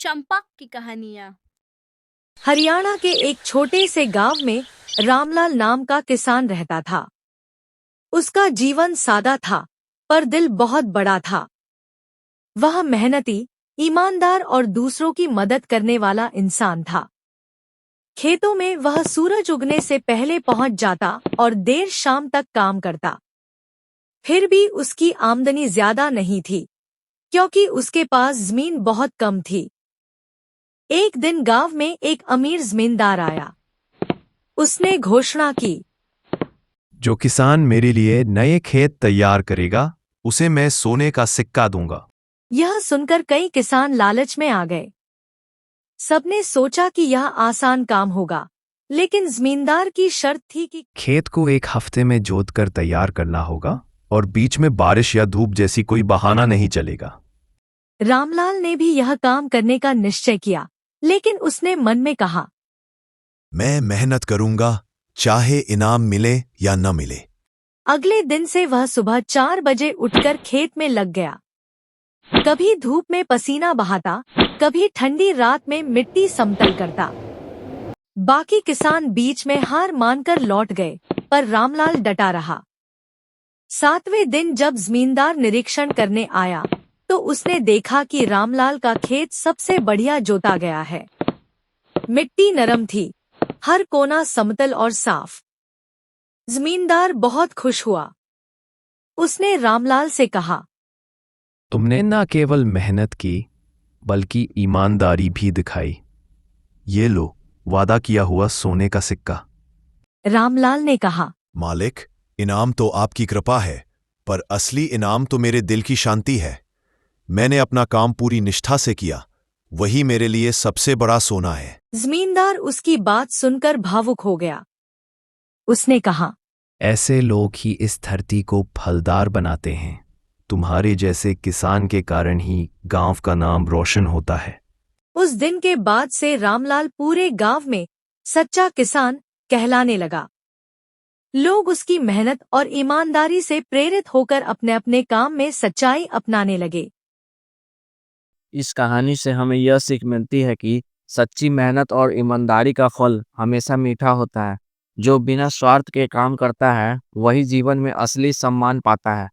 चंपा की कहानियाँ। हरियाणा के एक छोटे से गांव में रामलाल नाम का किसान रहता था। उसका जीवन सादा था, पर दिल बहुत बड़ा था। वह मेहनती, ईमानदार और दूसरों की मदद करने वाला इंसान था। खेतों में वह सूरज उगने से पहले पहुंच जाता और देर शाम तक काम करता। फिर भी उसकी आमदनी ज्यादा नहीं थी, क्योंकि उसके पास जमीन बहुत कम थी। एक दिन गांव में एक अमीर जमींदार आया। उसने घोषणा की, जो किसान मेरे लिए नए खेत तैयार करेगा, उसे मैं सोने का सिक्का दूंगा। यह सुनकर कई किसान लालच में आ गए। सबने सोचा कि यह आसान काम होगा, लेकिन जमींदार की शर्त थी कि खेत को एक हफ्ते में जोतकर तैयार करना होगा और बीच में बारिश या धूप जैसी कोई बहाना नहीं चलेगा। रामलाल ने भी यह काम करने का निश्चय किया, लेकिन उसने मन में कहा, मैं मेहनत करूंगा, चाहे इनाम मिले या न मिले। अगले दिन से वह सुबह 4 बजे उठकर खेत में लग गया। कभी धूप में पसीना बहाता, कभी ठंडी रात में मिट्टी समतल करता। बाकी किसान बीच में हार मानकर लौट गए, पर रामलाल डटा रहा। 7वें दिन जब जमींदार निरीक्षण करने आया, तो उसने देखा कि रामलाल का खेत सबसे बढ़िया जोता गया है। मिट्टी नरम थी, हर कोना समतल और साफ। जमींदार बहुत खुश हुआ। उसने रामलाल से कहा, तुमने न केवल मेहनत की, बल्कि ईमानदारी भी दिखाई। ये लो, वादा किया हुआ सोने का सिक्का। रामलाल ने कहा, मालिक, इनाम तो आपकी कृपा है, पर असली इनाम तो मेरे दिल की शांति है। मैंने अपना काम पूरी निष्ठा से किया, वही मेरे लिए सबसे बड़ा सोना है। जमींदार उसकी बात सुनकर भावुक हो गया। उसने कहा, ऐसे लोग ही इस धरती को फलदार बनाते हैं। तुम्हारे जैसे किसान के कारण ही गांव का नाम रोशन होता है। उस दिन के बाद से रामलाल पूरे गांव में सच्चा किसान कहलाने लगा। लोग उसकी मेहनत और ईमानदारी से प्रेरित होकर अपने अपने काम में सच्चाई अपनाने लगे। इस कहानी से हमें यह सीख मिलती है कि सच्ची मेहनत और ईमानदारी का फल हमेशा मीठा होता है। जो बिना स्वार्थ के काम करता है, वही जीवन में असली सम्मान पाता है।